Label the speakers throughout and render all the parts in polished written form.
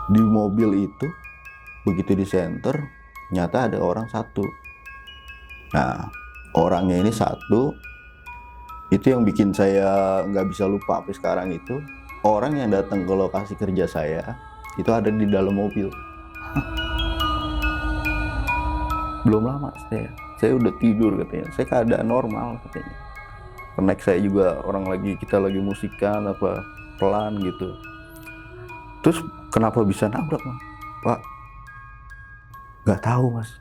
Speaker 1: Di mobil itu begitu di center, nyata ada orang satu. Nah, orangnya ini satu, itu yang bikin saya nggak bisa lupa sampai sekarang itu, orang yang datang ke lokasi kerja saya, itu ada di dalam mobil. Belum lama saya udah tidur katanya, saya keadaan normal katanya. Karena saya juga kita lagi musikan apa pelan gitu. Terus kenapa bisa nabrak, Mas? Pak, nggak tahu, Mas.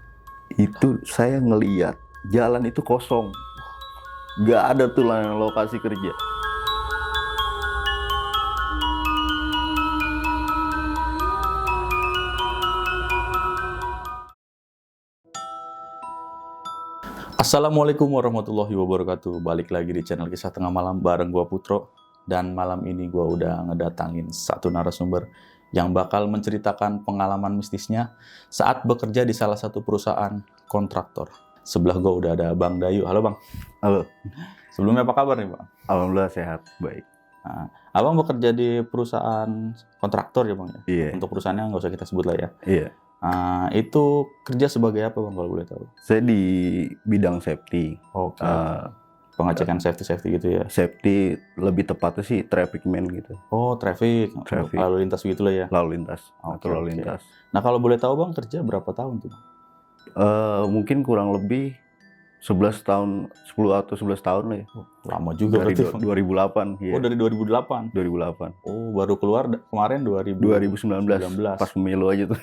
Speaker 1: Itu saya ngeliat jalan itu kosong, nggak ada tuh lokasi kerja.
Speaker 2: Assalamualaikum warahmatullahi wabarakatuh. Balik lagi di channel Kisah Tengah Malam bareng gua Putro. Dan malam ini gua udah ngedatangin satu narasumber yang bakal menceritakan pengalaman mistisnya saat bekerja di salah satu perusahaan kontraktor. Sebelah gua udah ada Bang Dayu. Halo Bang.
Speaker 1: Halo.
Speaker 2: Sebelumnya apa kabar nih Bang?
Speaker 1: Alhamdulillah sehat, baik.
Speaker 2: Nah, Abang bekerja di perusahaan kontraktor ya Bang ya?
Speaker 1: Iya.
Speaker 2: Untuk perusahaannya nggak usah kita sebut lah ya.
Speaker 1: Iya.
Speaker 2: Itu kerja sebagai apa Bang kalau boleh tahu?
Speaker 1: Saya di bidang safety.
Speaker 2: Oke. Pengecekan safety gitu ya?
Speaker 1: Safety lebih tepatnya sih traffic man gitu.
Speaker 2: Oh, traffic. Lalu lintas gitu lah ya?
Speaker 1: Lalu lintas.
Speaker 2: Oke.
Speaker 1: Lalu lintas.
Speaker 2: Nah, kalau boleh tahu Bang, kerja berapa tahun tuh?
Speaker 1: Mungkin kurang lebih 11 tahun, 10 atau 11 tahun lah ya.
Speaker 2: Lama juga
Speaker 1: dari
Speaker 2: berarti.
Speaker 1: 2008. Iya.
Speaker 2: Oh, dari 2008?
Speaker 1: 2008.
Speaker 2: Oh, baru keluar kemarin
Speaker 1: 2019. Pas pemilu aja tuh.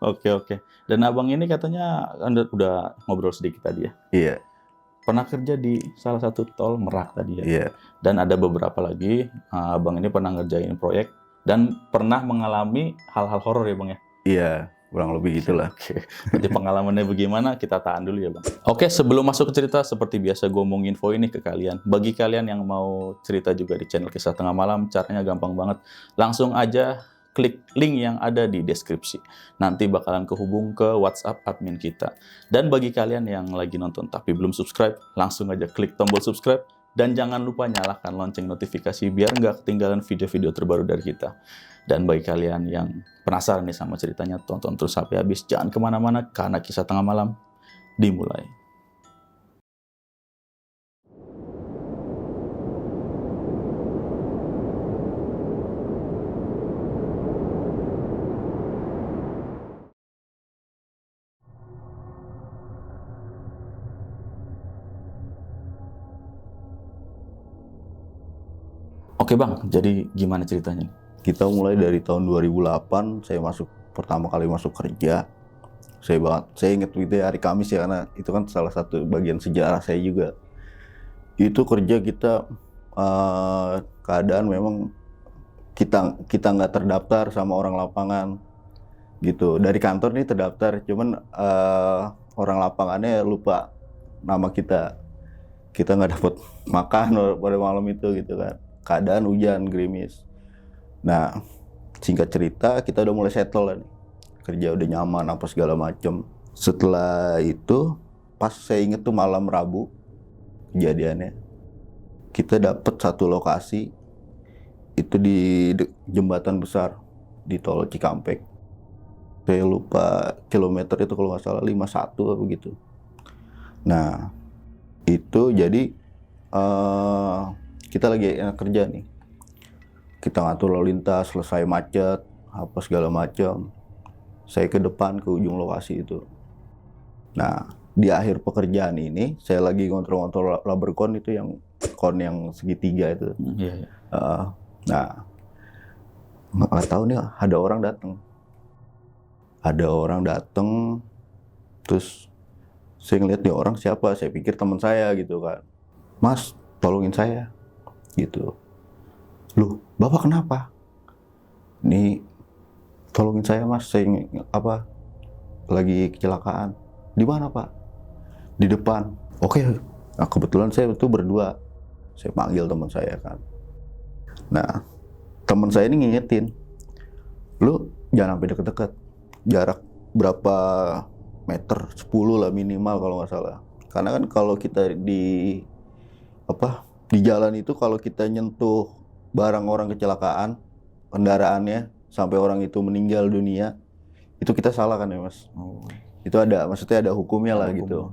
Speaker 2: Oke. Dan Abang ini katanya Anda udah ngobrol sedikit tadi ya?
Speaker 1: Iya.
Speaker 2: Pernah kerja di salah satu tol Merak tadi ya?
Speaker 1: Iya.
Speaker 2: Dan ada beberapa lagi, Abang ini pernah ngerjain proyek dan pernah mengalami hal-hal horor ya Bang ya?
Speaker 1: Iya, kurang lebih gitulah.
Speaker 2: Oke. Berarti pengalamannya bagaimana? Kita tahan dulu ya Bang. Oke, sebelum masuk ke cerita, seperti biasa gue mau nginfo ini ke kalian. Bagi kalian yang mau cerita juga di channel Kisah Tengah Malam, caranya gampang banget. Langsung aja klik link yang ada di deskripsi. Nanti bakalan kehubung ke WhatsApp admin kita. Dan bagi kalian yang lagi nonton tapi belum subscribe, langsung aja klik tombol subscribe. Dan jangan lupa nyalakan lonceng notifikasi biar nggak ketinggalan video-video terbaru dari kita. Dan bagi kalian yang penasaran nih sama ceritanya, tonton terus sampai habis. Jangan kemana-mana karena Kisah Tengah Malam dimulai. Oke Bang, jadi gimana ceritanya?
Speaker 1: Kita mulai dari tahun 2008, saya pertama kali masuk kerja. Saya ingat itu hari Kamis ya, karena itu kan salah satu bagian sejarah saya juga. Itu kerja kita keadaan memang kita nggak terdaftar sama orang lapangan gitu. Dari kantor nih terdaftar, cuman orang lapangannya lupa nama kita. Kita nggak dapat makan pada malam itu gitu kan. Keadaan hujan gerimis. Nah, singkat cerita kita udah mulai settle lah nih. Kerja udah nyaman apa segala macem. Setelah itu pas saya inget tuh malam Rabu kejadiannya, kita dapet satu lokasi itu di jembatan besar di tol Cikampek. Saya lupa kilometer itu kalau nggak salah 51 apa gitu. Nah itu jadi kita lagi enak kerja nih, kita ngatur lalu lintas, selesai macet apa segala macam. Saya ke depan ke ujung lokasi itu. Nah di akhir pekerjaan ini saya lagi ngontrol rubber cone itu, yang cone yang segitiga itu.
Speaker 2: Iya.
Speaker 1: Nah nggak tahu nih ada orang datang terus saya ngeliat nih orang siapa, saya pikir teman saya gitu kan. Mas, tolongin saya gitu. Loh, Bapak kenapa? Nih, tolongin saya Mas, saya lagi kecelakaan. Di mana Pak? Di depan. Oke. Nah, kebetulan saya itu berdua. Saya panggil teman saya kan. Nah, teman saya ini ngingetin, lu jangan sampai deket-deket. Jarak berapa meter? 10 lah minimal kalau nggak salah. Karena kan kalau kita di jalan itu, kalau kita nyentuh barang orang kecelakaan, kendaraannya sampai orang itu meninggal dunia, itu kita salah kan ya Mas?
Speaker 2: Oh.
Speaker 1: Itu maksudnya ada hukumnya lah gitu.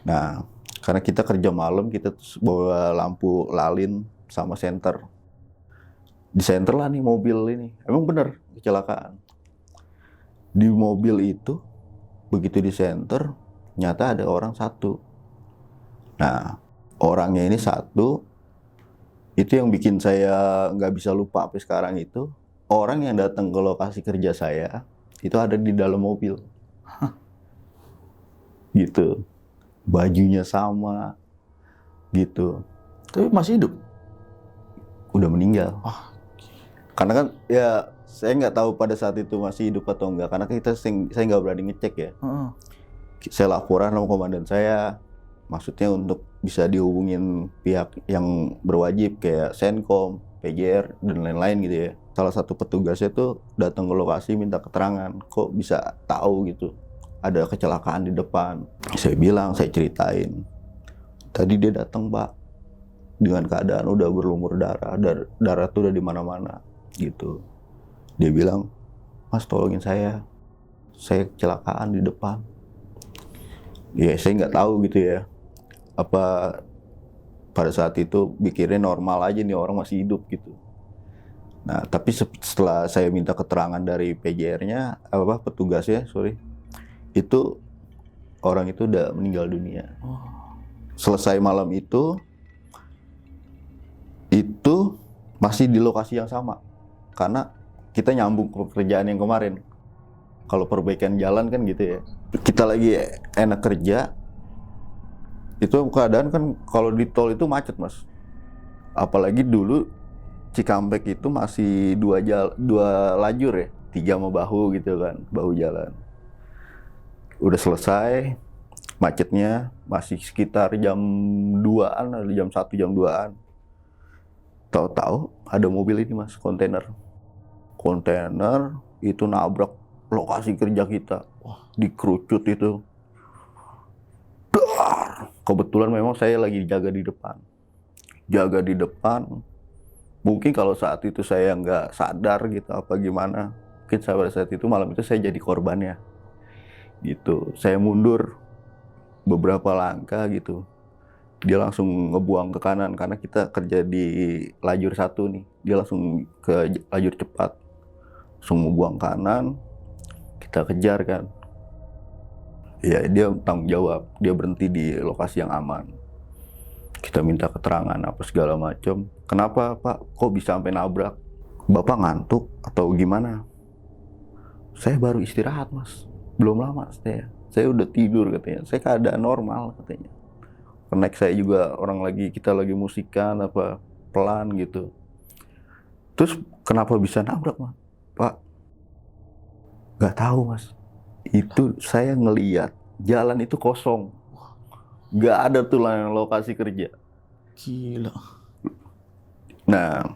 Speaker 1: Nah, karena kita kerja malam, kita bawa lampu lalin sama senter. Di senter lah nih mobil ini. Emang bener kecelakaan. Di mobil itu, begitu di senter, nyata ada orang satu. Nah, orangnya ini satu, itu yang bikin saya nggak bisa lupa sampai sekarang itu, orang yang datang ke lokasi kerja saya, itu ada di dalam mobil. Gitu. Bajunya sama, gitu.
Speaker 2: Tapi masih hidup?
Speaker 1: Udah meninggal. Karena kan ya saya nggak tahu pada saat itu masih hidup atau enggak, karena saya nggak berani ngecek ya. Saya laporan sama komandan saya, maksudnya untuk bisa dihubungin pihak yang berwajib kayak Senkom, PJR dan lain-lain gitu ya. Salah satu petugasnya tuh datang ke lokasi minta keterangan, kok bisa tahu gitu ada kecelakaan di depan. Saya bilang, saya ceritain, tadi dia datang Pak dengan keadaan udah berlumur darah, darah tuh udah di mana-mana gitu. Dia bilang, Mas tolongin saya kecelakaan di depan. Ya saya nggak tahu gitu ya, apa pada saat itu pikirnya normal aja nih orang masih hidup gitu. Nah tapi setelah saya minta keterangan dari PJR-nya, petugasnya, itu orang itu udah meninggal dunia. Selesai malam itu masih di lokasi yang sama, karena kita nyambung ke pekerjaan yang kemarin. Kalau perbaikan jalan kan gitu ya, kita lagi enak kerja, itu keadaan kan kalau di tol itu macet Mas. Apalagi dulu Cikampek itu masih dua lajur ya, 3 sama bahu gitu kan, bahu jalan. Udah selesai, macetnya masih sekitar jam 2-an, jam 1, jam 2-an. Tahu-tahu ada mobil ini Mas, kontainer itu nabrak lokasi kerja kita. Wah, dikerucut itu. Kebetulan memang saya lagi jaga di depan. Mungkin kalau saat itu saya nggak sadar gitu apa gimana, mungkin pada saat itu malam itu saya jadi korbannya gitu. Saya mundur beberapa langkah gitu, dia langsung ngebuang ke kanan karena kita kerja di lajur 1 nih. Dia langsung ke lajur cepat, langsung ngebuang kanan, kita kejar kan. Ya dia tanggung jawab, dia berhenti di lokasi yang aman. Kita minta keterangan apa segala macam. Kenapa Pak, kok bisa sampai nabrak? Bapak ngantuk atau gimana? Saya baru istirahat Mas, belum lama saya udah tidur katanya. Saya keadaan normal katanya. Connect saya juga kita lagi musikan apa pelan gitu. Terus kenapa bisa nabrak Mas? Pak, nggak tahu Mas. Itu saya ngeliat jalan itu kosong, nggak ada tuh lokasi kerja.
Speaker 2: Gila.
Speaker 1: Nah,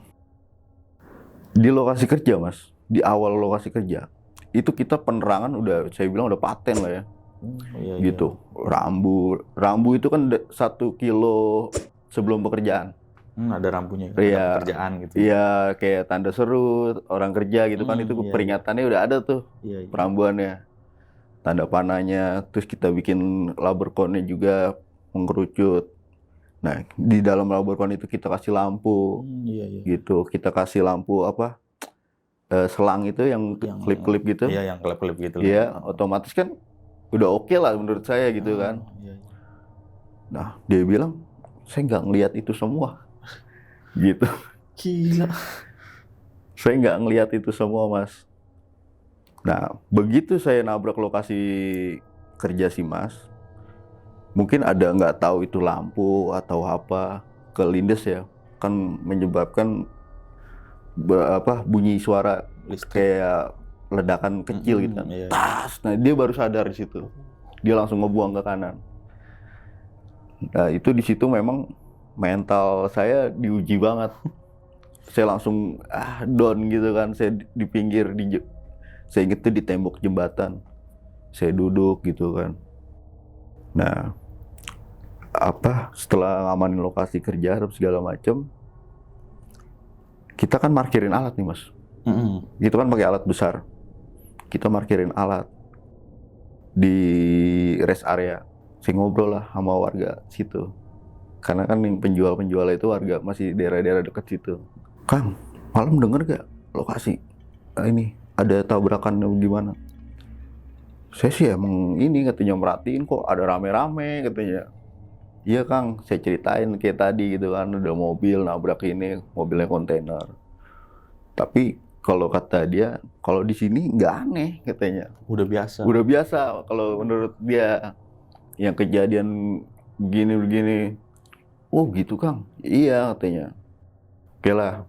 Speaker 1: di lokasi kerja Mas, di awal lokasi kerja itu kita penerangan saya bilang udah paten lah ya.
Speaker 2: Iya,
Speaker 1: gitu. Rambu itu kan 1 kilo sebelum pekerjaan.
Speaker 2: Ada rambunya,
Speaker 1: ada
Speaker 2: pekerjaan gitu.
Speaker 1: Iya, kayak tanda seru orang kerja gitu kan, itu peringatannya udah ada tuh, perambuannya, tanda panahnya. Terus kita bikin laberkonnya juga mengerucut. Nah, di dalam laberkon itu kita kasih lampu, gitu. Kita kasih lampu selang itu yang klip-klip gitu.
Speaker 2: Iya, yang klip-klip gitu.
Speaker 1: Iya, otomatis kan udah oke lah menurut saya gitu kan. Nah, dia bilang, saya nggak ngelihat itu semua. Gitu.
Speaker 2: Gila.
Speaker 1: Saya nggak ngelihat itu semua Mas. Nah, begitu saya nabrak lokasi kerja si Mas, mungkin ada nggak tahu itu lampu atau apa, kelindes ya, kan menyebabkan bunyi suara kayak ledakan kecil gitu kan. Tas. Nah, dia baru sadar di situ. Dia langsung ngebuang ke kanan. Nah, itu di situ memang mental saya diuji banget. Saya langsung down gitu kan. Saya di pinggir, saya inget tuh di tembok jembatan. Saya duduk gitu kan. Nah, setelah ngamanin lokasi kerja segala macam, kita kan parkirin alat nih mas. Itu kan pakai alat besar. Kita parkirin alat di rest area. Saya ngobrol lah sama warga situ. Karena kan yang penjual-penjual itu warga masih daerah-daerah dekat situ. Kang, malam denger gak lokasi ini ada tabrakan gimana? Saya sih emang ini katanya merhatiin kok ada rame-rame katanya. Iya Kang, saya ceritain kayak tadi gitu kan, ada mobil nabrak ini, mobilnya kontainer. Tapi kalau kata dia, kalau di sini nggak aneh katanya.
Speaker 2: Udah biasa.
Speaker 1: Udah biasa kalau menurut dia yang kejadian begini-begini. Oh gitu Kang, iya katanya. Oke lah.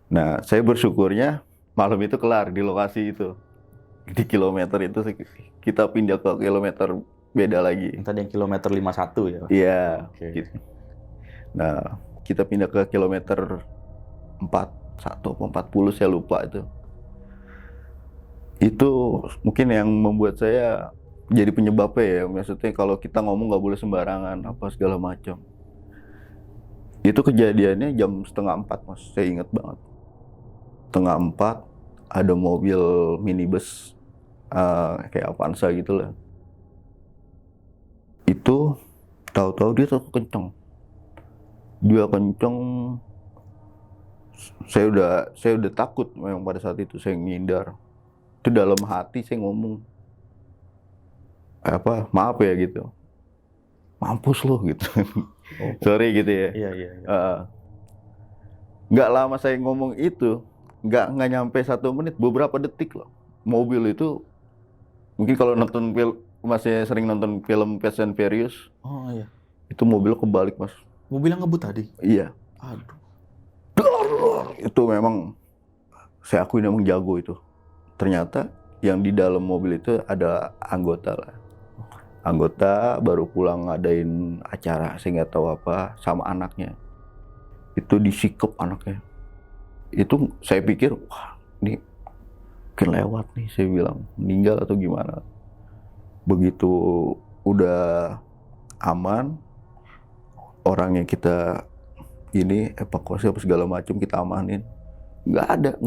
Speaker 1: Nah saya bersyukurnya malam itu kelar di lokasi itu. Di kilometer itu kita pindah ke kilometer beda lagi.
Speaker 2: Tadi yang kilometer 51 ya?
Speaker 1: Iya.
Speaker 2: Oke.
Speaker 1: Gitu. Nah kita pindah ke kilometer 41 atau 40 saya lupa itu. Itu mungkin yang membuat saya jadi penyebabnya ya. Maksudnya kalau kita ngomong nggak boleh sembarangan apa segala macam. Itu kejadiannya jam 3:30 mas, saya ingat banget. 3:30 ada mobil minibus kayak Avanza gitu lah. Itu tahu-tahu dia tuh kenceng. Dia kenceng. Saya udah takut memang pada saat itu, saya ngindar. Itu dalam hati saya ngomong maaf ya gitu. Mampus lo gitu.
Speaker 2: Oh.
Speaker 1: Sorry gitu ya.
Speaker 2: Iya.
Speaker 1: Nggak lama saya ngomong itu, nggak nyampe 1 menit, beberapa detik loh. Mobil itu, mungkin kalau nonton masih sering nonton film Fast and Furious.
Speaker 2: Oh iya.
Speaker 1: Itu mobil kebalik mas.
Speaker 2: Mobil yang ngebut tadi?
Speaker 1: Iya.
Speaker 2: Aduh.
Speaker 1: Itu memang, saya akui memang jago itu. Ternyata yang di dalam mobil itu ada anggota lah. Anggota baru pulang ngadain acara, saya nggak tahu apa, sama anaknya. Itu disikep anaknya. Itu saya pikir, wah ini mungkin lewat nih, saya bilang. Meninggal atau gimana. Begitu udah aman, orangnya kita ini evakuasi apa segala macam, kita amanin. Nggak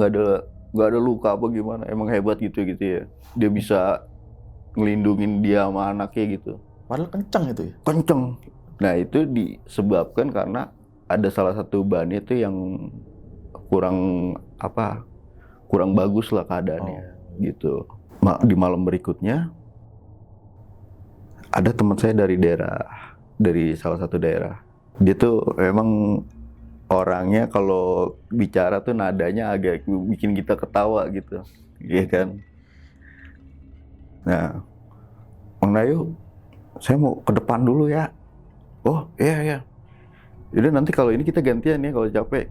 Speaker 1: ada luka apa gimana. Emang hebat gitu ya. Dia bisa ngelindungin dia sama anaknya gitu.
Speaker 2: Padahal kencang itu ya?
Speaker 1: Kenceng. Nah itu disebabkan karena ada salah satu ban itu yang kurang bagus lah keadaannya. Gitu. Di malam berikutnya ada teman saya dari salah satu daerah. Dia tuh emang orangnya kalau bicara tuh nadanya agak bikin kita ketawa gitu. Iya kan? Nah, Bang Dayu, saya mau ke depan dulu ya. Oh, iya. Jadi nanti kalau ini kita gantian ya, kalau capek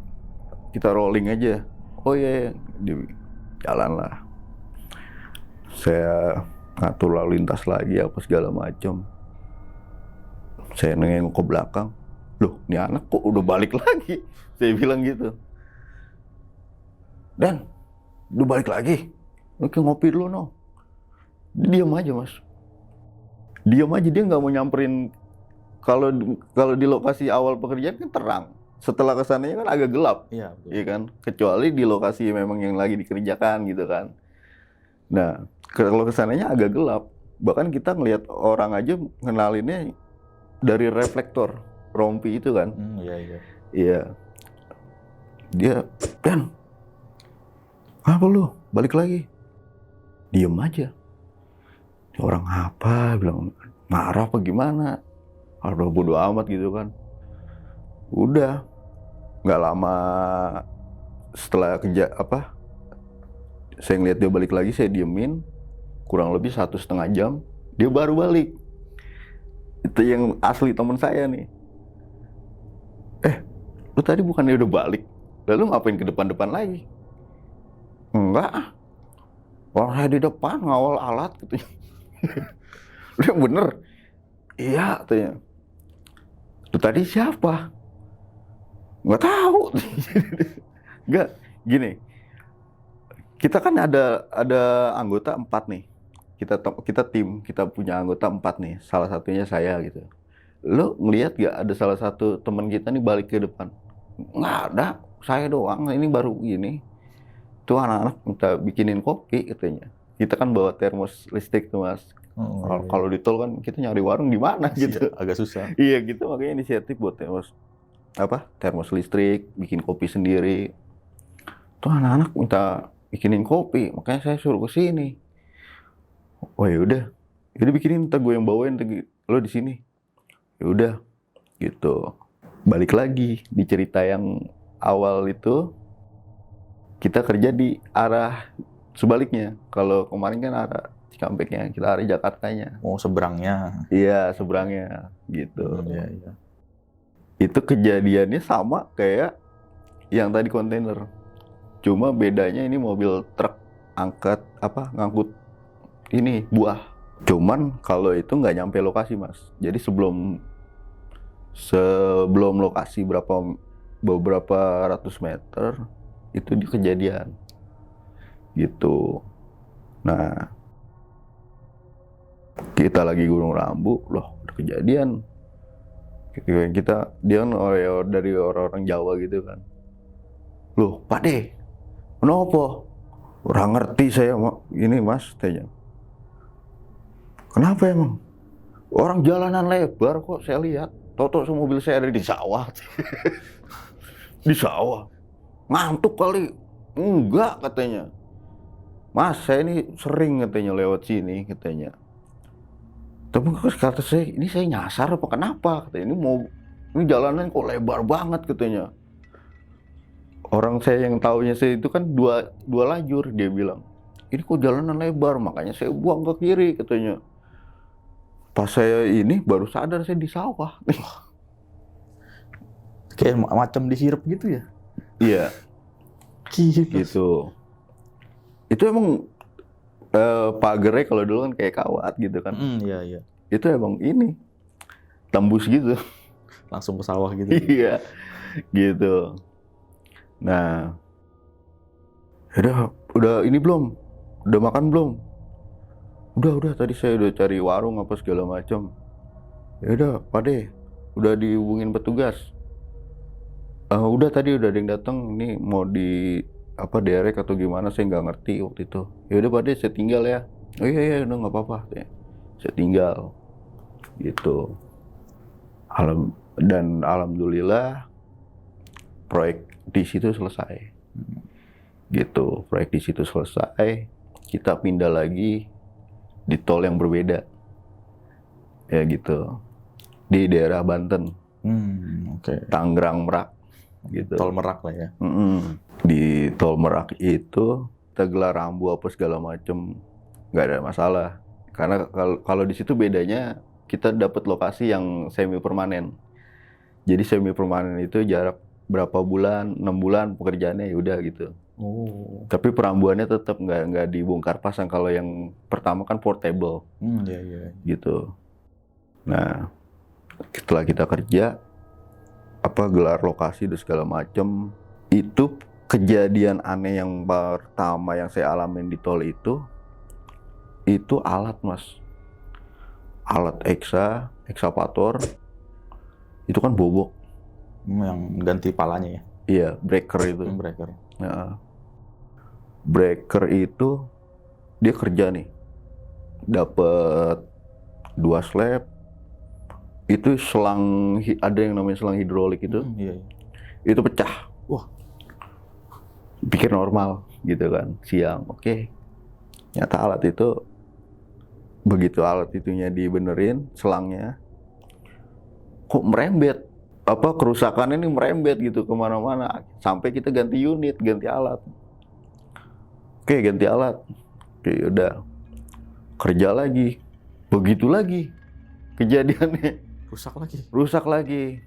Speaker 1: kita rolling aja. Oh iya. Jalan lah. Saya ngatur lalu lintas lagi apa segala macam. Saya nengok ke belakang. Loh, ini anak kok udah balik lagi? Saya bilang gitu. Dan, udah balik lagi? Oke, ngopi dulu no. Dia diam aja mas. Diam aja, dia nggak mau nyamperin. Kalau di lokasi awal pekerjaan kan terang. Setelah kesananya kan agak gelap.
Speaker 2: Iya, betul.
Speaker 1: Iya kan? Kecuali di lokasi memang yang lagi dikerjakan gitu kan. Nah, kalau kesananya agak gelap. Bahkan kita ngelihat orang aja ngenalinnya dari reflektor rompi itu kan.
Speaker 2: Iya.
Speaker 1: Iya. Dia, Dan, apa lu? Balik lagi. Diem aja. Ini orang apa? Bilang, marah apa gimana? Udah bodo amat gitu kan. Udah. Nggak lama setelah saya ngeliat dia balik lagi, saya diemin. Kurang lebih 1,5 jam. Dia baru balik. Itu yang asli teman saya nih. Lu tadi bukannya udah balik? Lalu ngapain ke depan-depan lagi? Enggak. Orang saya di depan ngawal alat gitu. Udah bener. Iya katanya. Lu tadi siapa? Nggak tahu. Nggak, gini. Kita kan ada anggota 4 nih. Kita tim, kita punya anggota 4 nih. Salah satunya saya gitu. Lo ngelihat gak ada salah satu teman kita nih balik ke depan? Nggak ada. saya doang, ini baru gini. Tuh anak-anak minta bikinin kopi katanya. Kita kan bawa termos listrik tuh Mas. Kalau di tol kan kita nyari warung di mana gitu.
Speaker 2: Agak susah.
Speaker 1: Iya gitu, makanya inisiatif buat termos listrik, bikin kopi sendiri. Tuh anak-anak minta bikinin kopi, makanya saya suruh ke sini. Oh ya udah bikinin, ntar gue yang bawain, lo di sini. Ya udah, gitu. Balik lagi di cerita yang awal itu, kita kerja di arah sebaliknya. Kalau kemarin kan arah Cikampeknya, kita arah Jakartanya.
Speaker 2: Oh, seberangnya.
Speaker 1: Iya, seberangnya, gitu.
Speaker 2: Iya.
Speaker 1: Itu kejadiannya sama kayak yang tadi kontainer. Cuma bedanya ini mobil truk ngangkut ini buah. Cuman kalau itu nggak nyampe lokasi Mas. Jadi sebelum lokasi beberapa ratus meter itu di kejadian gitu. Nah, kita lagi Gunung Rambu, loh ada kejadian. Dia kan dari orang-orang Jawa gitu kan. Loh, Pak De, kenapa? Orang ngerti saya, ini Mas, tanya. Kenapa emang? Orang jalanan lebar kok saya lihat. Toto mobil saya ada di sawah. Di sawah. Ngantuk kali. Enggak katanya. Mas, saya ini sering katanya lewat sini katanya. Tapi kata saya, ini saya nyasar apa kenapa? Katanya, ini jalanan kok lebar banget katanya. Orang saya yang taunya saya itu kan dua lajur, dia bilang. Ini kok jalanan lebar, makanya saya buang ke kiri katanya. Pas saya ini baru sadar saya di sawah.
Speaker 2: Kayak macam dihirap gitu ya?
Speaker 1: Iya.
Speaker 2: Gila.
Speaker 1: Gitu. Itu emang pagernya kalau dulu kan kayak kawat gitu kan.
Speaker 2: Iya.
Speaker 1: Itu emang ini tembus gitu.
Speaker 2: Langsung ke sawah gitu.
Speaker 1: Iya. Gitu. Nah, udah ini belum? Udah makan belum? Udah tadi saya udah cari warung apa segala macam. Ya udah, Pak De, udah dihubungin petugas. Udah tadi udah ada yang datang, ini mau derek atau gimana saya nggak ngerti waktu itu. Ya udah Pak De, saya tinggal ya. Oh iya udah nggak apa-apa. Saya tinggal. Gitu. Dan alhamdulillah proyek di situ selesai. Gitu, proyek di situ selesai. Kita pindah lagi di tol yang berbeda. Ya gitu. Di daerah Banten.
Speaker 2: Oke.
Speaker 1: Tangerang Merak gitu.
Speaker 2: Tol Merak lah ya.
Speaker 1: Di tol Merak itu kita gelar rambu apa segala macem, nggak ada masalah. Karena kalau di situ bedanya kita dapat lokasi yang semi permanen. Jadi semi permanen itu jarak berapa bulan, 6 bulan pekerjaannya ya udah gitu.
Speaker 2: Oh.
Speaker 1: Tapi perambuannya tetap nggak dibongkar pasang. Kalau yang pertama kan portable.
Speaker 2: Iya.
Speaker 1: Gitu. Nah, setelah kita kerja, gelar lokasi dan segala macam, itu kejadian aneh yang pertama yang saya alamin di tol itu alat Mas. Alat ekskavator, itu kan bobok.
Speaker 2: Yang ganti palanya ya?
Speaker 1: Iya, breaker itu.
Speaker 2: Breaker.
Speaker 1: Nah, breaker itu dia kerja nih, dapat 2 slab, itu ada yang namanya selang hidrolik itu,
Speaker 2: Iya.
Speaker 1: itu pecah.
Speaker 2: Wah,
Speaker 1: Pikir normal gitu kan, siang, oke. Nyata alat itu, begitu alat itunya dibenerin, selangnya, kok merembet. Kerusakannya ini merembet gitu kemana-mana. Sampai kita ganti unit, ganti alat. Oke, ganti alat. Oke, udah. Kerja lagi. Begitu lagi kejadiannya. Rusak lagi.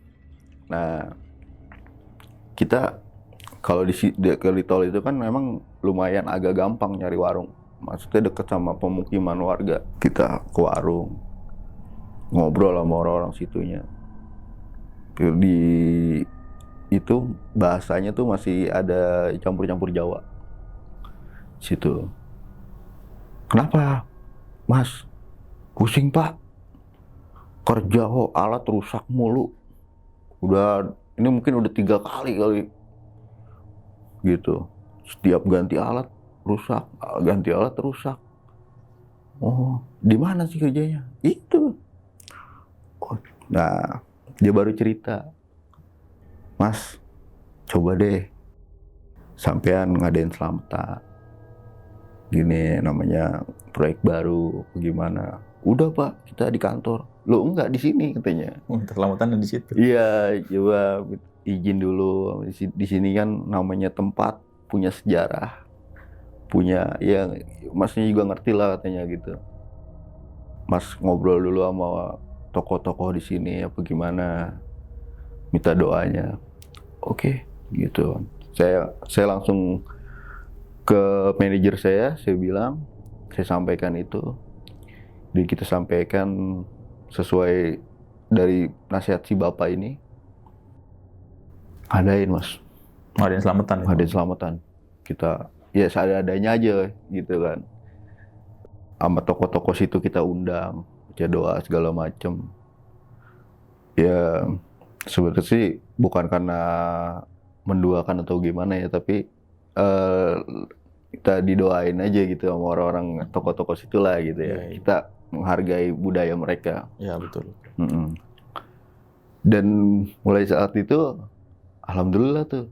Speaker 1: Nah, kita kalau di tol itu kan memang lumayan agak gampang nyari warung. Maksudnya deket sama pemukiman warga. Kita ke warung, ngobrol sama orang-orang situnya. Itu bahasanya tuh masih ada campur-campur Jawa. Situ. Kenapa? Mas, pusing Pak. Kerja alat rusak mulu. Ini mungkin udah 3 kali. gitu. Setiap ganti alat rusak, Oh, di mana sih kerjanya? Itu. Nah, dia baru cerita, Mas, coba deh sampean ngadain selamatan. Gini namanya proyek baru, gimana? Udah Pak, kita di kantor. Lo enggak di sini katanya.
Speaker 2: Keselamatan di situ.
Speaker 1: Iya, coba izin dulu. Di sini kan namanya tempat punya sejarah, punya ya, Masnya juga ngerti lah katanya gitu. Mas ngobrol dulu sama tokoh-tokoh di sini apa gimana, minta doanya. Oke, gitu. Saya langsung ke manajer saya bilang, saya sampaikan itu. Jadi kita sampaikan sesuai dari nasihat si bapak ini. Adain Mas.
Speaker 2: Ngadain selamatan.
Speaker 1: Adain selamatan. Kita ya seadanya aja gitu kan. Sama tokoh-tokoh situ kita undang, baca doa segala macem. Ya sebenarnya sih bukan karena menduakan atau gimana ya, tapi kita didoain aja gitu sama orang-orang tokoh-tokoh situ lah gitu ya.
Speaker 2: Iya.
Speaker 1: Kita menghargai budaya mereka.
Speaker 2: Ya betul.
Speaker 1: Dan mulai saat itu, alhamdulillah tuh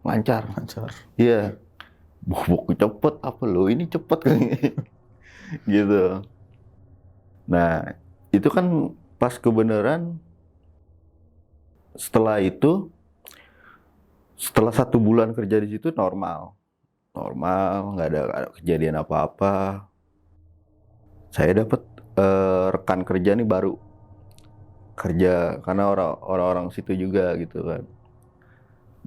Speaker 1: lancar. Iya. Buku cepet apa lo? Ini cepet kan? Gitu. Nah, itu kan pas kebenaran. Setelah itu, setelah 1 bulan kerja di situ normal, nggak ada kejadian apa-apa. Saya dapat rekan kerja nih baru kerja karena orang-orang situ juga gitu kan.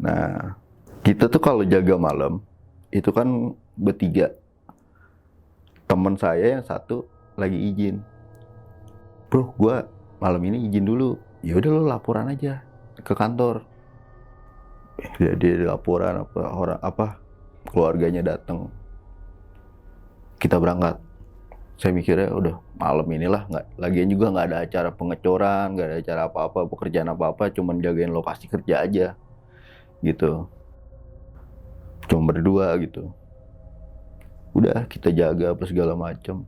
Speaker 1: Nah, kita tuh kalau jaga malam itu kan bertiga. Teman saya yang satu lagi izin, bro, gua malam ini izin dulu. Ya udah lo laporan aja ke kantor. Jadi laporan keluarganya datang, kita berangkat. Saya mikirnya udah malam inilah, lagian juga nggak ada acara pengecoran, nggak ada acara apa-apa, pekerjaan apa-apa, cuman jagain lokasi kerja aja gitu, cuma berdua gitu. Udah kita jaga apa segala macam.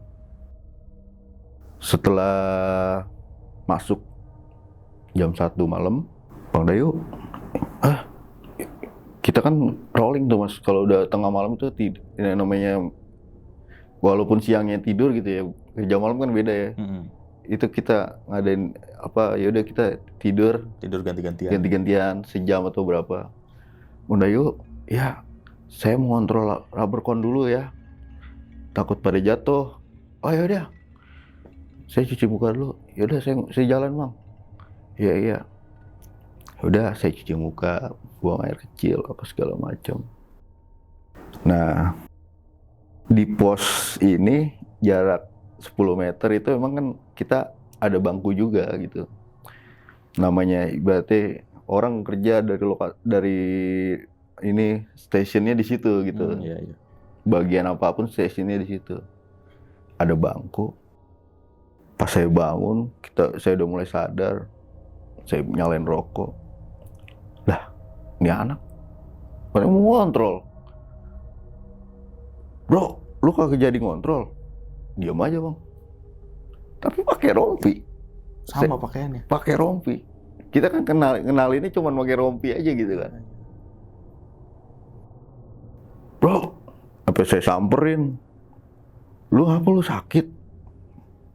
Speaker 1: Setelah masuk jam 1 malam, Bang Dayu, kita kan rolling tuh Mas, kalau udah tengah malam itu namanya, walaupun siangnya tidur gitu ya, kerja malam kan beda ya. Itu kita ngadain apa, ya udah kita tidur ganti-gantian sejam atau berapa. Bang Dayu, ya saya mau ngontrol rubber cone dulu ya, takut pada jatuh. Oh ya udah, saya cuci muka dulu. Ya udah saya jalan Bang. Iya. Udah saya cuci muka, buang air kecil apa segala macam. Nah, di pos ini jarak 10 meter itu emang kan kita ada bangku juga gitu. Namanya berarti orang kerja dari ini stasiunnya di situ gitu.
Speaker 2: Iya.
Speaker 1: Bagian apapun stasiunnya di situ. Ada bangku. Pas saya bangun, saya udah mulai sadar. Saya nyalain rokok. Lah, ini anak pada mau ngontrol. Bro, lu kagak jadi ngontrol. Diam aja Bang. Tapi pakai rompi.
Speaker 2: Sama pakaiannya.
Speaker 1: Pakai rompi. Kita kan kenal ini cuma pakai rompi aja gitu kan. Bro, apa saya samperin? Lu apa lu sakit?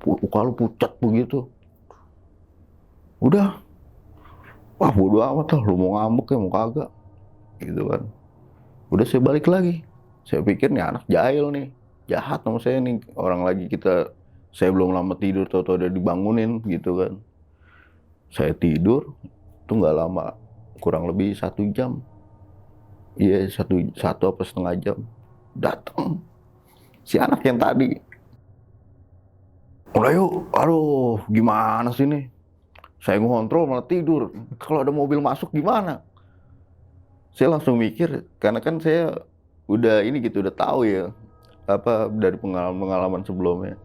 Speaker 1: Muka lu pucat begitu. Udah. Wah bodo amat lah, lu mau ngambek ya mau kagak. Gitu kan. Udah saya balik lagi. Saya pikir nih anak jahil nih. Jahat sama saya nih. Orang lagi saya belum lama tidur, tau-tau udah dibangunin gitu kan. Saya tidur, itu nggak lama. Kurang lebih 1 jam. Iya, satu apa setengah jam. Datang si anak yang tadi. Udah yuk, aduh gimana sih nih? Saya ngontrol malah tidur. Kalau ada mobil masuk gimana? Saya langsung mikir, karena kan saya udah tahu ya, apa dari pengalaman sebelumnya.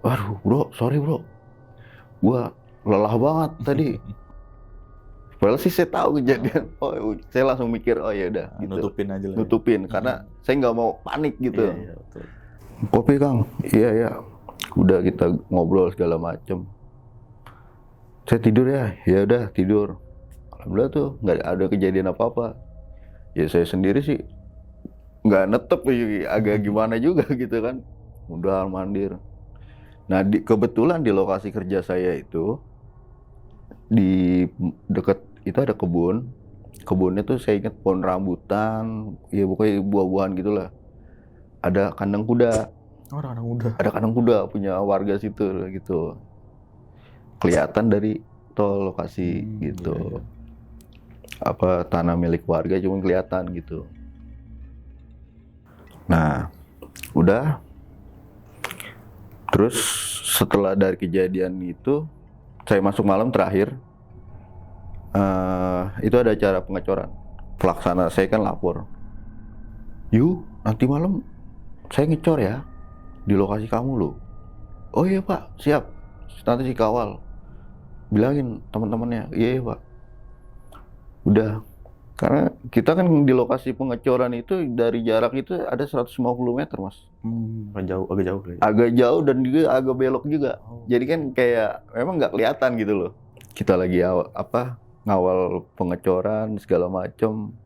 Speaker 1: Waduh bro, sorry bro, gua lelah banget tadi. Padahal sih saya tahu kejadian. Oh, saya langsung mikir, oh ya udah, gitu.
Speaker 2: Nutupin aja lah.
Speaker 1: Nutupin, karena saya nggak mau panik gitu.
Speaker 2: Iya, betul.
Speaker 1: Kopi Kang, iya. Udah kita ngobrol segala macem. Saya tidur ya udah tidur. Alhamdulillah tuh nggak ada kejadian apa-apa. Ya saya sendiri sih nggak netep, agak gimana juga gitu kan. Udah mandir. Nah kebetulan di lokasi kerja saya itu di dekat itu ada kebun. Kebunnya tuh saya ingat pohon rambutan, ya pokoknya buah-buahan gitulah. Ada kandang kuda.
Speaker 2: Oh, anak muda.
Speaker 1: Ada kandang kuda punya warga situ gitu. Kelihatan dari tol lokasi gitu.
Speaker 2: Iya.
Speaker 1: Apa tanah milik warga cuma kelihatan gitu. Nah, udah. Terus setelah dari kejadian itu, saya masuk malam terakhir. Itu ada acara pengecoran. Pelaksana saya kan lapor. Yuk, nanti malam saya ngecor ya di lokasi kamu loh. Oh iya Pak, siap. Nanti si kawal bilangin teman-temannya. Iya Pak. Udah. Karena kita kan di lokasi pengecoran itu dari jarak itu ada 150 meter Mas.
Speaker 2: Agak jauh ya.
Speaker 1: Agak jauh dan juga agak belok juga.
Speaker 2: Oh.
Speaker 1: Jadi kan kayak memang nggak kelihatan gitu loh. Kita lagi ngawal pengecoran segala macem.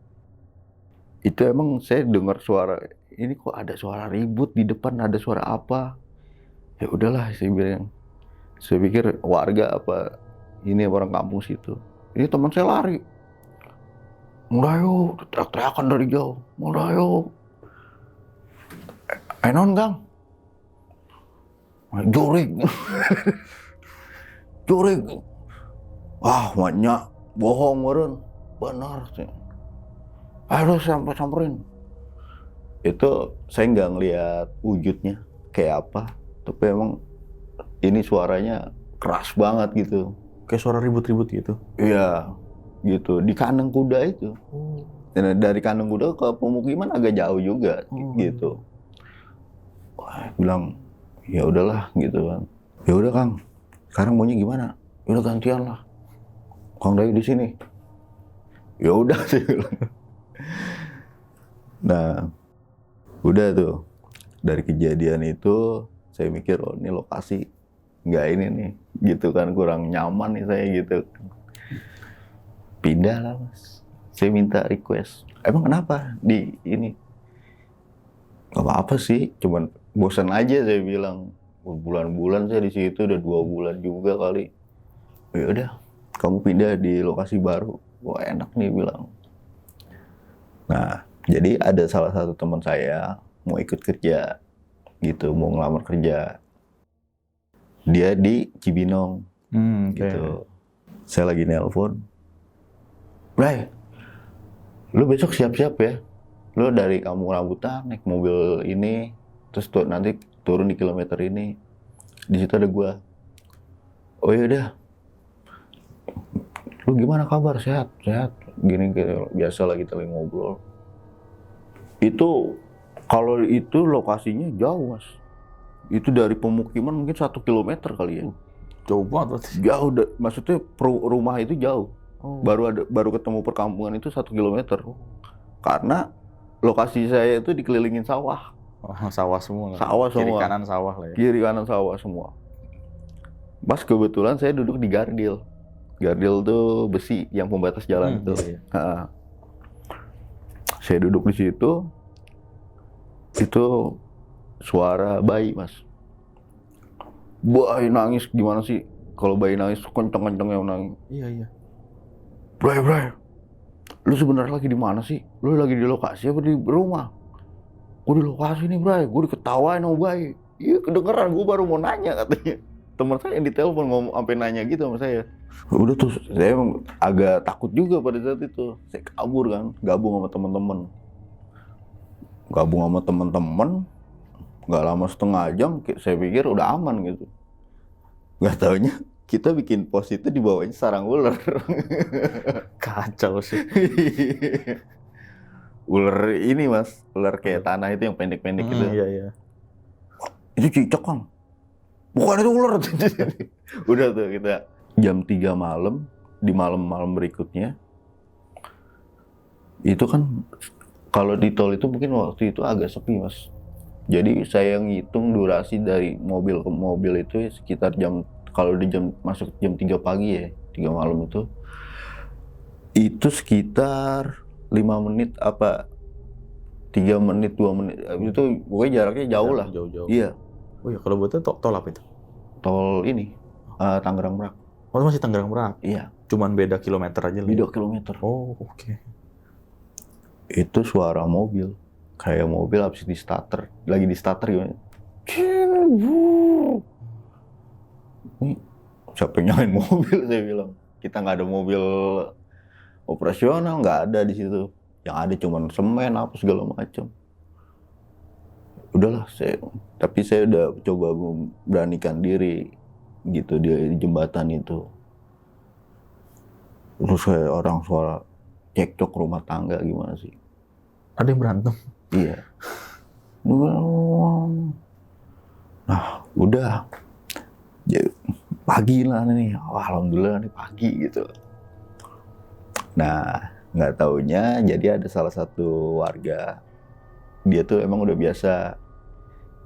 Speaker 1: Itu emang saya dengar suara, ini kok ada suara ribut di depan, ada suara apa? Ya udahlah saya bilang. Saya pikir warga apa ini orang kampung situ. Ini teman saya lari. Mulayo, teriak-teriakan dari jauh. Mulayo. Non Kang. Jurig. Jurig. Banyak bohong meren. Benar sih. Aduh samperin. Itu saya nggak ngelihat wujudnya kayak apa. Tapi emang ini suaranya keras banget gitu.
Speaker 2: Kayak suara ribut-ribut gitu.
Speaker 1: Iya, gitu. Di kandang kuda itu. Dan dari kandang kuda ke pemukiman agak jauh juga, gitu. Wah, bilang, ya udahlah, gitu kan. Ya udah Kang, sekarang maunya gimana? Ya udah gantian lah. Kang Dayu di sini. Ya udah sih bilang. Nah, udah tuh. Dari kejadian itu, saya mikir, oh ini lokasi nggak ini nih, gitu kan, kurang nyaman nih saya gitu. Pindah lah Mas. Saya minta request. Emang kenapa di ini? Gak apa-apa sih, cuman bosan aja saya bilang. Bulan-bulan saya di situ udah 2 bulan juga kali. Ya udah, kamu pindah di lokasi baru. Wah enak nih bilang. Nah, jadi ada salah satu teman saya mau ikut kerja gitu, mau ngelamar kerja. Dia di Cibinong, gitu. Saya lagi nelpon, Bray, lu besok siap-siap ya. Lu dari Kampung Rambutan naik mobil ini, terus nanti turun di kilometer ini. Di situ ada gua. Oh yaudah. Lu gimana kabar? Sehat? Gini biasa lah kita lagi ngobrol. Itu kalau itu lokasinya jauh Mas. Itu dari pemukiman mungkin 1 kilometer kali ya.
Speaker 2: Jauh banget.
Speaker 1: Jauh, maksudnya rumah itu jauh. Baru ketemu perkampungan itu 1 kilometer. Karena lokasi saya itu dikelilingin sawah.
Speaker 2: Sawah semua.
Speaker 1: Sawah semua.
Speaker 2: Kiri kanan sawah lah ya.
Speaker 1: Kiri kanan sawah semua. Pas kebetulan saya duduk di gardil. Gardil tuh besi yang pembatas jalan itu. Iya. Saya duduk di situ. Itu suara bayi Mas. Bayi nangis gimana sih? Kalau bayi nangis kenceng-kenceng yang nangis.
Speaker 2: Iya.
Speaker 1: Bray, lu sebenarnya lagi di mana sih? Lu lagi di lokasi apa di rumah? Gue di lokasi nih Bray, gue diketawain sama bayi. Iya kedengeran, gue baru mau nanya katanya. Teman saya yang ditelepon ngomong sampai nanya gitu sama saya. Udah tuh, saya emang agak takut juga pada saat itu. Saya kabur kan, gabung sama teman-teman. Nggak lama setengah jam, saya pikir udah aman gitu. Nggak taunya kita bikin post itu di bawahnya sarang ular.
Speaker 2: Kacau sih.
Speaker 1: Ular ini Mas, ular kayak tanah itu yang pendek-pendek gitu.
Speaker 2: Iya.
Speaker 1: Itu cicak Kang. Bukan itu ular. Udah tuh kita jam 3 malam di malam-malam berikutnya itu kan kalau di tol itu mungkin waktu itu agak sepi mas. Jadi saya ngitung durasi dari mobil ke mobil itu sekitar kalau di masuk jam 3 pagi ya, 3 malam itu sekitar 5 menit apa 3 menit 2 menit itu pokoknya jaraknya jauh lah.
Speaker 2: Jauh-jauh.
Speaker 1: Iya.
Speaker 2: Oh ya, kalau buat tol apa itu?
Speaker 1: Tol ini Tangerang Merak.
Speaker 2: Oh, masih Tangerang Merak.
Speaker 1: Iya.
Speaker 2: Cuman beda kilometer aja lah.
Speaker 1: Beda kilometer.
Speaker 2: Oh, oke.
Speaker 1: Itu suara mobil, kayak mobil habis di starter, lagi di starter gimana? Ini siapa yang nyalain mobil? Saya bilang, kita nggak ada mobil operasional, nggak ada di situ. Yang ada cuma semen apa segala macam. Udahlah, tapi saya udah coba memberanikan diri gitu di jembatan itu. Terus kayak orang suara cekcok rumah tangga gimana sih?
Speaker 2: Ada yang berantem?
Speaker 1: Iya. Nah, udah. Jadi, pagi lah nih. Oh, alhamdulillah nih pagi gitu. Nah, nggak taunya jadi ada salah satu warga. Dia tuh emang udah biasa.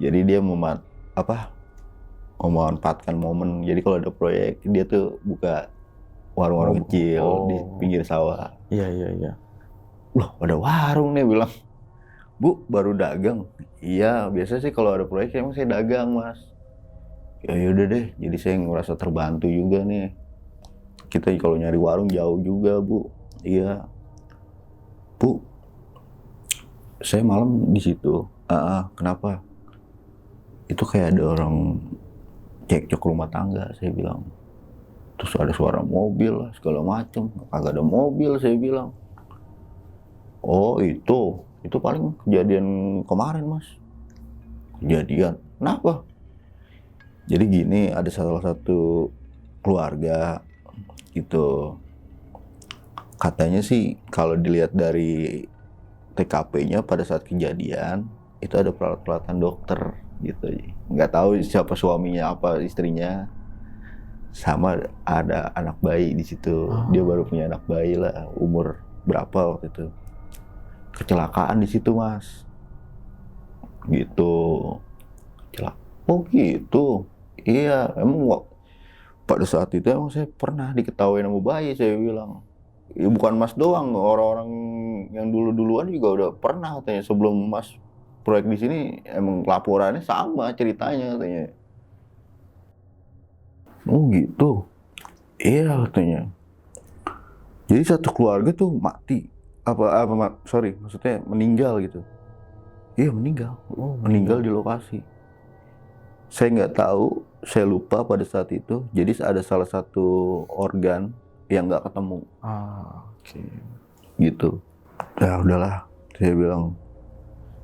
Speaker 1: Jadi dia memanfaatkan momen. Jadi kalau ada proyek, dia tuh buka warung-warung kecil di pinggir sawah.
Speaker 2: Iya.
Speaker 1: Loh, ada warung nih, bilang. Bu, baru dagang. Iya, biasa sih kalau ada proyek emang saya dagang, Mas. Ya yaudah deh, jadi saya ngerasa terbantu juga nih. Kita kalau nyari warung jauh juga, Bu. Iya. Bu, saya malam di situ. Kenapa? Itu kayak ada orang cekcok rumah tangga, saya bilang. Terus ada suara mobil lah, segala macam. Kagak ada mobil, saya bilang. Oh, itu paling kejadian kemarin, Mas. Kejadian. Kenapa? Jadi gini, ada salah satu keluarga gitu. Katanya sih kalau dilihat dari TKP-nya pada saat kejadian itu ada peralatan dokter gitu. Nggak tahu siapa suaminya apa istrinya. Sama ada anak bayi di situ. Dia baru punya anak bayi lah, umur berapa waktu itu. Kecelakaan di situ, Mas. Gitu. Oh gitu. Iya, emang pada saat itu emang saya pernah diketawain sama bayi, saya bilang. Ya, bukan Mas doang, orang-orang yang dulu-duluan juga udah pernah katanya sebelum Mas proyek di sini emang laporannya sama ceritanya katanya. Oh gitu. Iya katanya. Jadi satu keluarga tuh mati. Maksudnya meninggal gitu. Iya meninggal. Meninggal di lokasi. Saya nggak tahu, saya lupa pada saat itu. Jadi ada salah satu organ yang nggak ketemu.
Speaker 2: Oke.
Speaker 1: Gitu. Ya udahlah, saya bilang.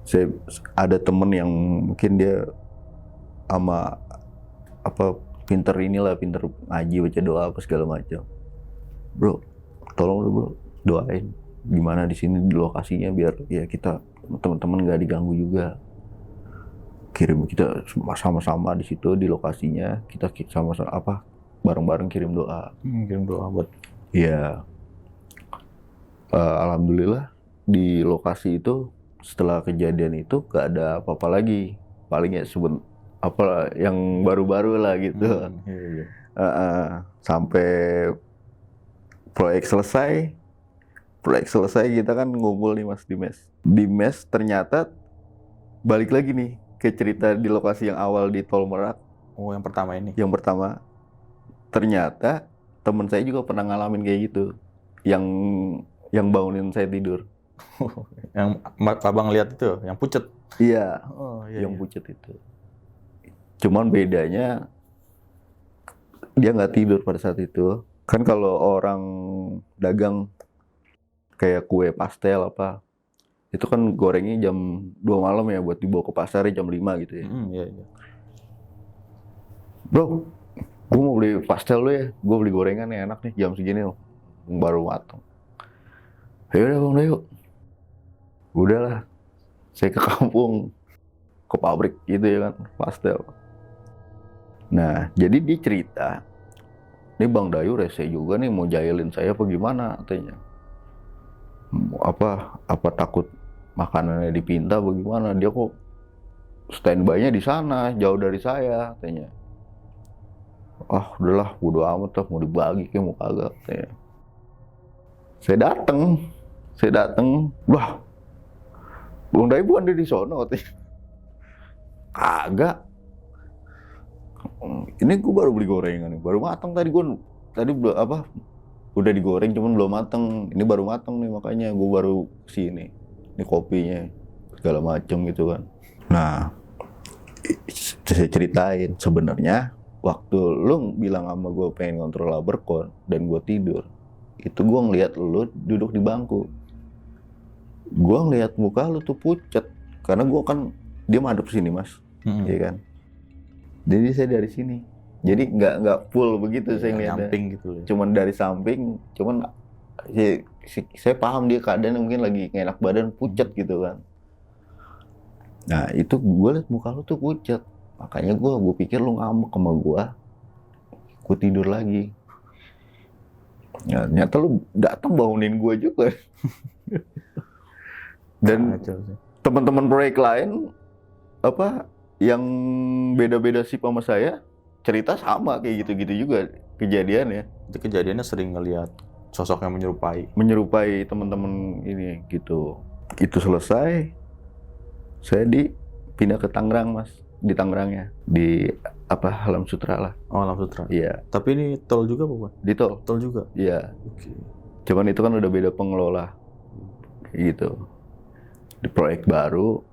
Speaker 1: Saya ada temen yang mungkin dia pinter ngaji, baca doa apa segala macam. Bro, tolong bro, doain gimana di sini di lokasinya biar ya kita teman-teman nggak diganggu juga. Kita sama-sama di situ di lokasinya, kita sama-sama bareng-bareng kirim doa.
Speaker 2: Kirim doa buat.
Speaker 1: Iya. Alhamdulillah di lokasi itu setelah kejadian itu nggak ada apa-apa lagi. Paling ya yang baru-baru lah gitu.
Speaker 2: Iya.
Speaker 1: Sampai proyek selesai kita kan ngumpul nih Mas di mes. Di mes ternyata balik lagi nih ke cerita di lokasi yang awal di Tol Merak.
Speaker 2: Oh, yang pertama ini.
Speaker 1: Yang pertama. Ternyata teman saya juga pernah ngalamin kayak gitu. Yang bangunin saya tidur.
Speaker 2: Yang abang lihat itu, yang pucet.
Speaker 1: Iya.
Speaker 2: Iya.
Speaker 1: Yang pucet itu. Cuman bedanya dia nggak tidur pada saat itu. Kan kalau orang dagang kayak kue pastel itu kan gorengnya jam 2 malam ya buat dibawa ke pasar jam 5 gitu ya.
Speaker 2: Iya.
Speaker 1: Bro, gue mau beli pastel lu ya. Gue beli gorengan nih enak nih jam segini loh. Baru matang. Ayo udah bang, yuk. Udahlah. Saya ke kampung. Ke pabrik gitu ya kan, pastel. Nah, jadi dia cerita ini Bang Dayu rese juga nih, mau jahilin saya apa gimana katanya. Apa takut makanannya dipinta bagaimana, dia kok standby-nya di sana jauh dari saya katanya. Udahlah bodo amat lah, mau dibagi kayak mau kagak katanya. Saya dateng, wah Bang Dayu bukan di sono katanya. Kagak, ini gue baru beli gorengan nih, baru matang tadi udah digoreng cuman belum mateng, ini baru mateng nih makanya gue baru sini. Ini kopinya segala macem gitu kan. Nah, saya ceritain sebenarnya waktu lu bilang sama gue pengen kontrol Abercon dan gue tidur, itu gue ngeliat lu duduk di bangku. Gue ngeliat muka lu tuh pucet karena gue kan dia madep sini mas, iya kan. Jadi saya dari sini. Jadi nggak full begitu saya ngeliatnya.
Speaker 2: Nyamping gitu ya.
Speaker 1: Cuman dari samping, saya paham dia keadaan mungkin lagi nggak enak badan, pucat gitu kan. Nah itu gue liat muka lu tuh pucat, makanya gue pikir lu ngambek sama gue tidur lagi. Nah, ternyata lu datang bangunin gue juga. Dan teman-teman proyek lain yang beda-beda sih sama saya cerita sama kayak gitu-gitu juga kejadiannya.
Speaker 2: Itu kejadiannya sering ngelihat sosok yang menyerupai
Speaker 1: teman-teman ini gitu. Itu selesai, saya dipindah ke Tangerang mas, di Tangerangnya di Alam Sutra lah.
Speaker 2: Oh Alam Sutra.
Speaker 1: Iya.
Speaker 2: Tapi ini tol juga bukan?
Speaker 1: Di tol.
Speaker 2: Tol juga.
Speaker 1: Iya.
Speaker 2: Oke.
Speaker 1: Cuman itu kan udah beda pengelola gitu. Di proyek baru.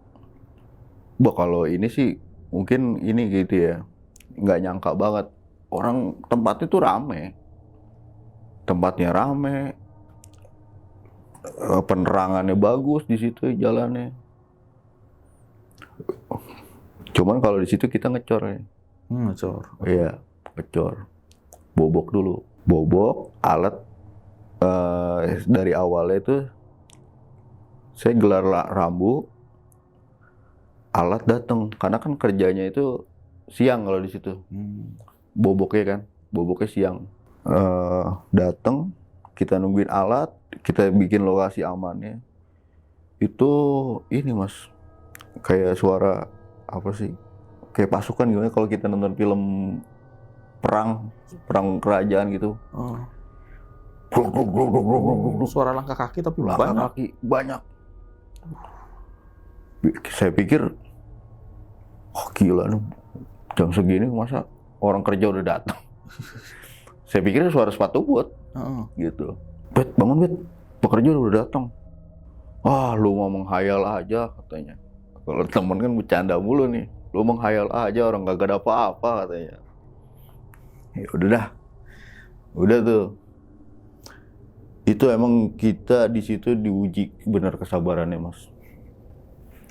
Speaker 1: Kalau ini sih mungkin ini gitu ya, nggak nyangka banget orang tempatnya tuh rame, penerangannya bagus di situ jalannya. Cuman kalau di situ kita ngecor ya.
Speaker 2: Ngecor.
Speaker 1: Iya, ngecor. Bobok dulu, alat dari awalnya itu saya gelar rambu. Alat datang karena kan kerjanya itu siang kalau di situ. Boboknya siang. Datang, kita nungguin alat, kita bikin lokasi amannya. Itu ini mas, kayak suara apa sih? Kayak pasukan gimana kalau kita nonton film perang kerajaan gitu.
Speaker 2: Suara langkah kaki tapi
Speaker 1: banyak. Saya pikir, gila nih, jam segini masa orang kerja udah datang. Saya pikir suara sepatu bot, gitu. Bet, bangun bet, pekerja udah datang. Lu mau menghayal aja katanya. Kalau temen kan bercanda mulu nih, lu menghayal aja orang gak ada apa-apa katanya. Ya udah tuh. Itu emang kita di situ diuji benar kesabarannya mas.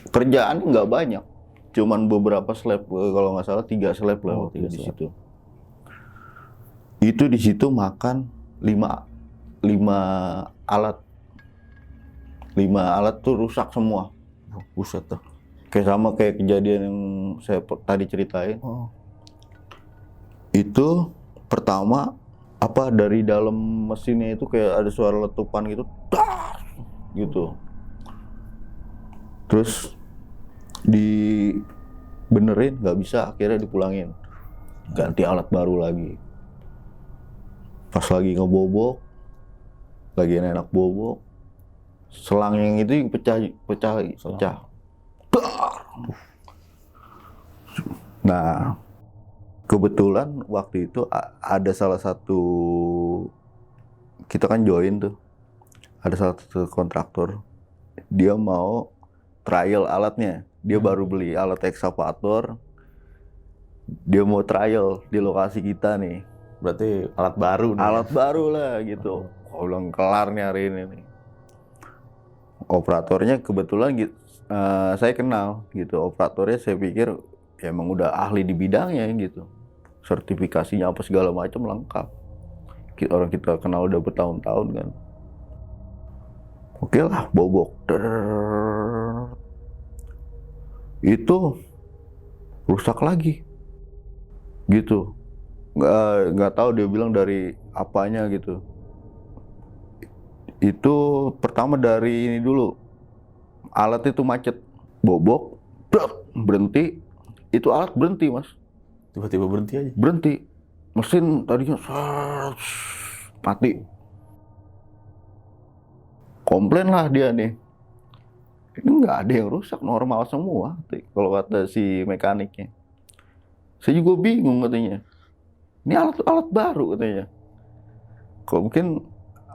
Speaker 1: Kerjaan nggak banyak, cuman beberapa slab, kalau nggak salah 3 slab lah waktu di situ. Itu di situ makan 5 alat. 5 alat tuh rusak semua.
Speaker 2: Buset tuh.
Speaker 1: Kayak kejadian yang saya tadi ceritain. Itu pertama dari dalam mesinnya itu kayak ada suara letupan gitu, gitu. Terus dibenerin nggak bisa, akhirnya dipulangin, ganti alat baru lagi. Pas lagi ngebobok, lagi enak bobok, selang yang itu pecah. Nah kebetulan waktu itu ada salah satu, kita kan join tuh, ada salah satu kontraktor, dia mau trial alatnya. Dia baru beli alat ekskavator. Dia mau trial di lokasi kita nih.
Speaker 2: Berarti alat baru nih.
Speaker 1: Alat baru lah gitu. Ulang kelar nih hari ini nih. Operatornya kebetulan saya kenal gitu. Operatornya saya pikir ya emang udah ahli di bidangnya gitu. Sertifikasinya apa segala macam lengkap. Orang kita kenal udah bertahun-tahun kan. Oke lah, bobok. Itu rusak lagi. Gitu. nggak tahu, dia bilang dari apanya gitu. Itu pertama dari ini dulu, alat itu macet, bobok, berhenti, itu alat berhenti mas,
Speaker 2: Tiba-tiba berhenti aja.
Speaker 1: berhenti, mesin tadinya mati. Komplain lah dia nih, ini nggak ada yang rusak, normal semua kalau kata si mekaniknya. Saya juga bingung katanya, ini alat baru katanya, kok mungkin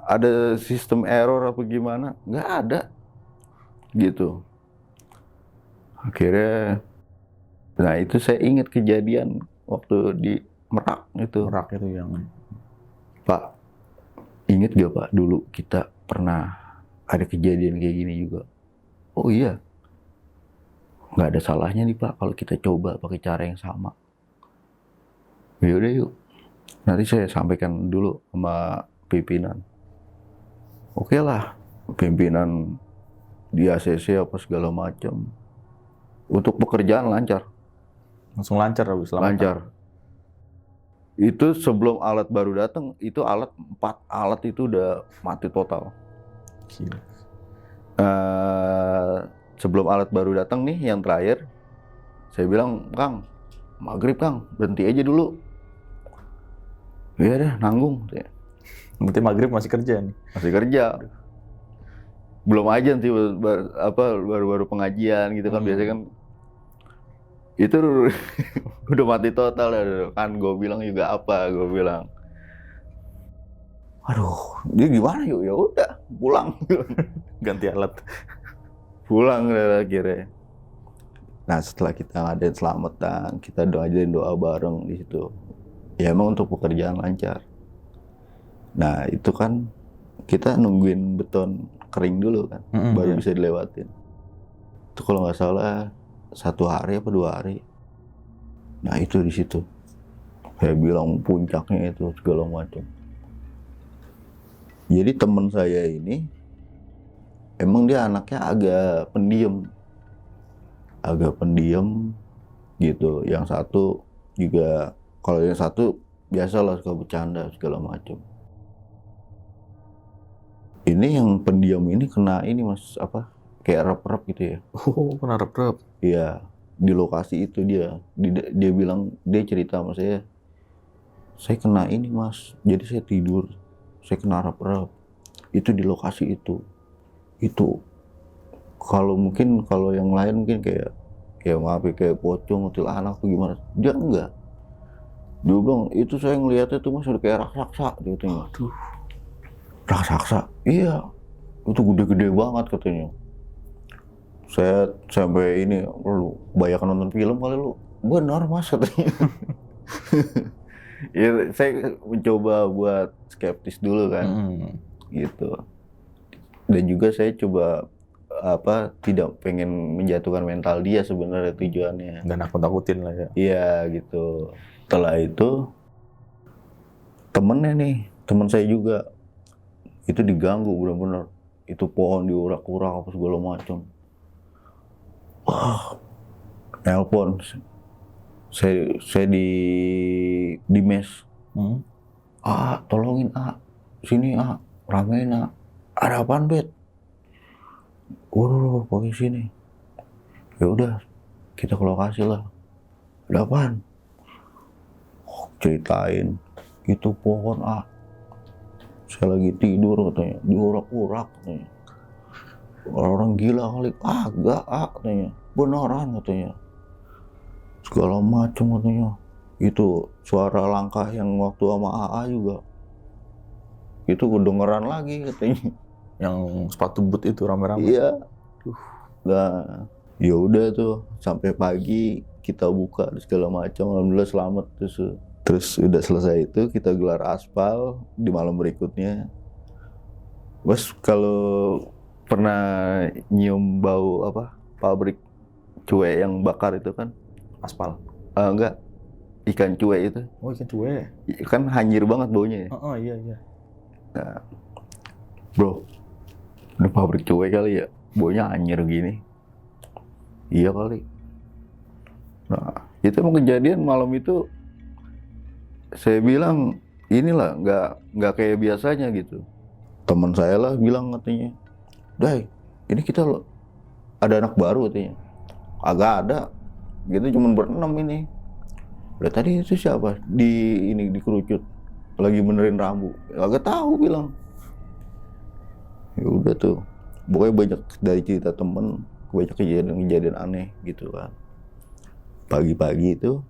Speaker 1: ada sistem error apa gimana, nggak ada gitu. Akhirnya, nah itu saya ingat kejadian waktu di Merak itu.
Speaker 2: Merak itu yang
Speaker 1: Pak, ingat gak Pak, dulu kita pernah ada kejadian kayak gini juga. Oh iya, nggak ada salahnya nih Pak kalau kita coba pakai cara yang sama. Yaudah yuk, nanti saya sampaikan dulu sama pimpinan. Oke lah, pimpinan di ACC apa segala macam. Untuk pekerjaan lancar.
Speaker 2: langsung lancar habis
Speaker 1: Lancar. Itu sebelum alat baru datang, itu 4 alat itu udah mati total.
Speaker 2: Gila.
Speaker 1: Sebelum alat baru datang nih, yang terakhir, saya bilang, Kang, maghrib Kang, berhenti aja dulu. Iya deh, nanggung.
Speaker 2: Berarti maghrib masih kerja nih.
Speaker 1: Masih kerja. Belum aja nanti baru pengajian gitu kan, biasanya kan. Itu udah mati total ya, kan gue bilang juga apa, gue bilang. Aduh, dia gimana yuk? Ya udah, pulang.
Speaker 2: Ganti alat.
Speaker 1: Pulang akhirnya. Nah setelah kita ngadain selamatan, kita doain doa bareng di situ. Ya emang untuk pekerjaan lancar. Nah itu kan kita nungguin beton kering dulu kan, baru bisa dilewatin. Itu kalau nggak salah 1 hari apa 2 hari. Nah itu di situ. Saya bilang puncaknya itu segala macam. Jadi teman saya ini emang dia anaknya agak pendiam gitu. Yang satu juga, kalau yang satu biasalah suka bercanda segala macam. Ini yang pendiam ini kena ini mas, kayak rep-rep gitu ya.
Speaker 2: Oh, kena rep-rep.
Speaker 1: Iya, di lokasi itu dia bilang, dia cerita sama saya kena ini mas, jadi saya tidur, saya kena rep-rep. Itu di lokasi itu. Kalau yang lain mungkin kayak pocong atau anak atau gimana, dia enggak. Dia bilang itu saya ngeliatnya tuh mas udah kayak raksasa dia katanya.
Speaker 2: Aduh.
Speaker 1: Raksasa, iya, itu gede-gede banget katanya. Saya sampai ini, lu bayangkan nonton film kali lu, benar mas katanya. Ya saya mencoba buat skeptis dulu kan, gitu. Dan juga saya coba tidak pengen menjatuhkan mental dia sebenarnya tujuannya.
Speaker 2: Dan nakut-nakutin lah ya.
Speaker 1: Iya gitu. Setelah itu temen saya juga itu diganggu benar-benar. Itu pohon diurak-urak apa segala macam. Wah, nelpon. Saya di mes. Tolongin sini ramein ada apaan bet? Waduh, pakai sini. Ya udah, kita ke lokasi lah. Ada apaan? Ceritain, itu pohon saya lagi tidur katanya, diurak-urak katanya. Orang gila kali, agak katanya, beneran katanya. Segala macam katanya. Itu suara langkah yang waktu sama AA juga. Itu kedengeran lagi katanya.
Speaker 2: Yang sepatu boot itu rame-rame.
Speaker 1: Iya. Nah, ya udah tuh sampai pagi kita buka segala macam, alhamdulillah selamat. Terus udah selesai itu kita gelar aspal di malam berikutnya. Bos kalau pernah nyium bau pabrik cuek yang bakar itu kan?
Speaker 2: Aspal?
Speaker 1: Enggak, ikan cuek itu.
Speaker 2: Oh, ikan cuek.
Speaker 1: Kan hanyir banget baunya ya.
Speaker 2: Oh iya.
Speaker 1: Nah, bro, ini pabrik cuek kali ya, baunya hanyir gini. Iya kali. Nah, itu emang kejadian malam itu saya bilang inilah nggak kayak biasanya gitu. Teman saya lah bilang katanya, "Dai, ini kita ada anak baru," katanya. "Agak ada, gitu cuman berenam ini." "Udah tadi itu siapa? Di kerucut lagi benerin rambut." "Agak tahu," bilang. Ya udah tuh, pokoknya banyak dari cerita temen, banyak kejadian-kejadian aneh gitu kan. Pagi-pagi itu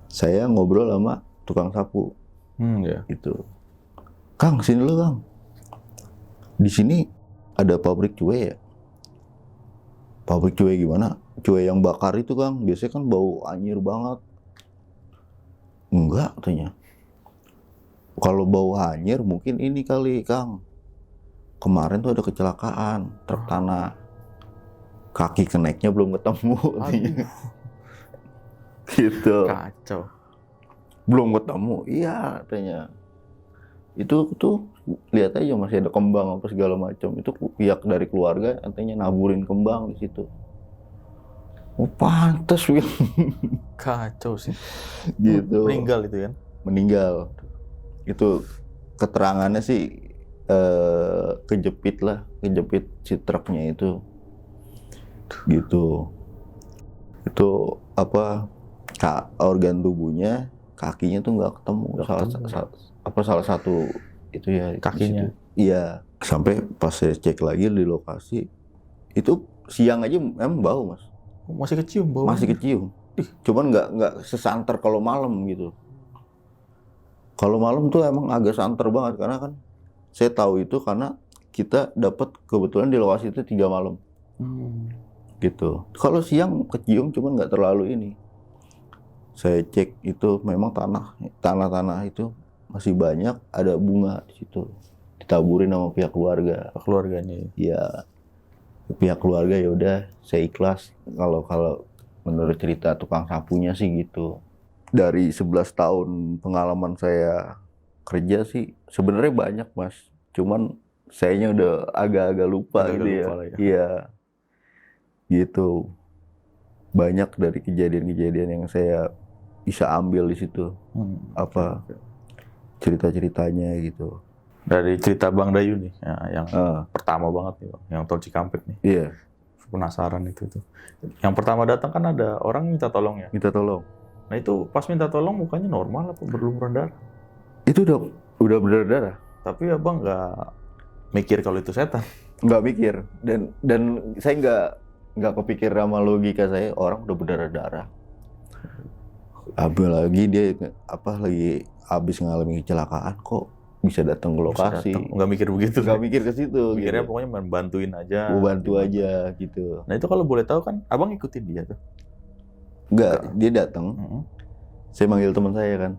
Speaker 1: saya ngobrol sama tukang sapu
Speaker 2: Ya.
Speaker 1: gitu. "Kang, sini lu Kang. Di sini ada pabrik kue ya?" "Pabrik kue gimana?" "Kue yang bakar itu Kang, biasanya kan bau anyir banget." "Enggak," katanya. "Kalau bau anyir mungkin ini kali Kang. Kemarin tuh ada kecelakaan truk tanah. Kaki keneknya belum ketemu," katanya. Gitu.
Speaker 2: Kacau.
Speaker 1: "Belum ketemu?" "Iya," katanya. "Itu tuh lihat aja masih ada kembang apa segala macam. Itu pihak dari keluarga katanya naburin kembang di situ." "Oh, pantes,"
Speaker 2: Kacau sih.
Speaker 1: gitu.
Speaker 2: Meninggal itu kan?
Speaker 1: Meninggal. Itu keterangannya sih kejepit si truknya itu. Gitu. Itu apa, organ tubuhnya, kakinya tuh nggak ketemu. Salah satu itu ya
Speaker 2: Kakinya.
Speaker 1: Iya. Sampai pas saya cek lagi di lokasi, itu siang aja emang bau Mas.
Speaker 2: Masih kecium bau.
Speaker 1: Masih kecium. Cuman nggak sesanter kalau malam gitu. Kalau malam tuh emang agak santer banget, karena kan saya tahu itu karena kita dapat kebetulan di lokasi itu 3 malam. Gitu. Kalau siang kecium cuman nggak terlalu ini. Saya cek itu memang tanah itu masih banyak, ada bunga di situ. Ditaburin sama pihak keluarga.
Speaker 2: Keluarganya.
Speaker 1: Ya, pihak keluarga ya udah saya ikhlas kalau menurut cerita tukang sapunya sih gitu. Dari 11 tahun pengalaman saya kerja sih sebenarnya banyak Mas. Cuman sayanya udah agak-agak lupa gitu ya. Iya. Gitu. Banyak dari kejadian-kejadian yang saya bisa ambil di situ. Apa cerita-ceritanya gitu.
Speaker 2: Dari cerita Bang Dayu nih, ya, yang pertama banget nih Bang, yang Tol Cikampek nih.
Speaker 1: Iya.
Speaker 2: Penasaran itu tuh. Yang pertama datang kan ada orang minta tolong ya.
Speaker 1: Minta tolong.
Speaker 2: Nah itu pas minta tolong mukanya normal apa berlumuran darah?
Speaker 1: Itu udah berdarah.
Speaker 2: Tapi Abang nggak mikir kalau itu setan.
Speaker 1: Nggak mikir, dan saya nggak kepikir sama logika saya, orang udah berdarah-darah. Apalagi dia lagi habis ngalami kecelakaan kok bisa datang ke lokasi.
Speaker 2: Nggak mikir begitu.
Speaker 1: Nggak mikir ke situ.
Speaker 2: Mikirnya
Speaker 1: gitu.
Speaker 2: pokoknya bantuin aja.
Speaker 1: Mau bantu aja gitu.
Speaker 2: Nah itu kalau boleh tahu kan, Abang ikutin dia tuh?
Speaker 1: Enggak, dia datang. Saya manggil teman saya kan.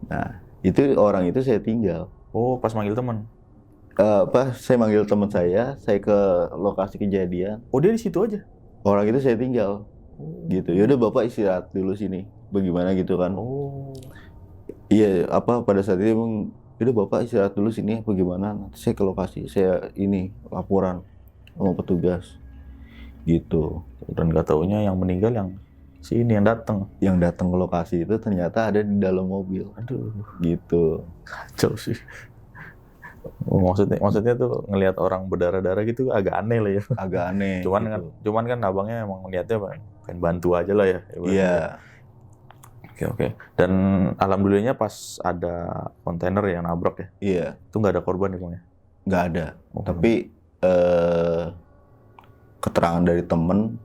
Speaker 1: Nah itu orang itu saya tinggal.
Speaker 2: Oh pas manggil teman?
Speaker 1: Saya manggil teman saya ke lokasi kejadian.
Speaker 2: Oh dia di situ aja?
Speaker 1: Orang itu saya tinggal. Gitu. Yaudah Bapak istirahat dulu sini. Bagaimana gitu kan?
Speaker 2: Oh.
Speaker 1: Iya, pada saat itu emang yaudah Bapak istirahat dulu sini bagaimana? Nanti saya ke lokasi, saya laporan sama petugas. Gitu.
Speaker 2: Dan gak taunya yang meninggal yang si ini yang datang.
Speaker 1: Yang datang ke lokasi itu ternyata ada di dalam mobil.
Speaker 2: Aduh.
Speaker 1: Gitu.
Speaker 2: Kacau sih. Oh, maksudnya tuh ngelihat orang berdarah-darah gitu agak aneh lah ya.
Speaker 1: Agak aneh.
Speaker 2: Cuman kan abangnya emang niatnya pengen bantu aja lah ya.
Speaker 1: Iya.
Speaker 2: Oke. Dan alhamdulillahnya pas ada kontainer yang nabrak ya.
Speaker 1: Iya.
Speaker 2: Itu nggak ada korban ya bang ya?
Speaker 1: Nggak ada. Tapi keterangan dari temen,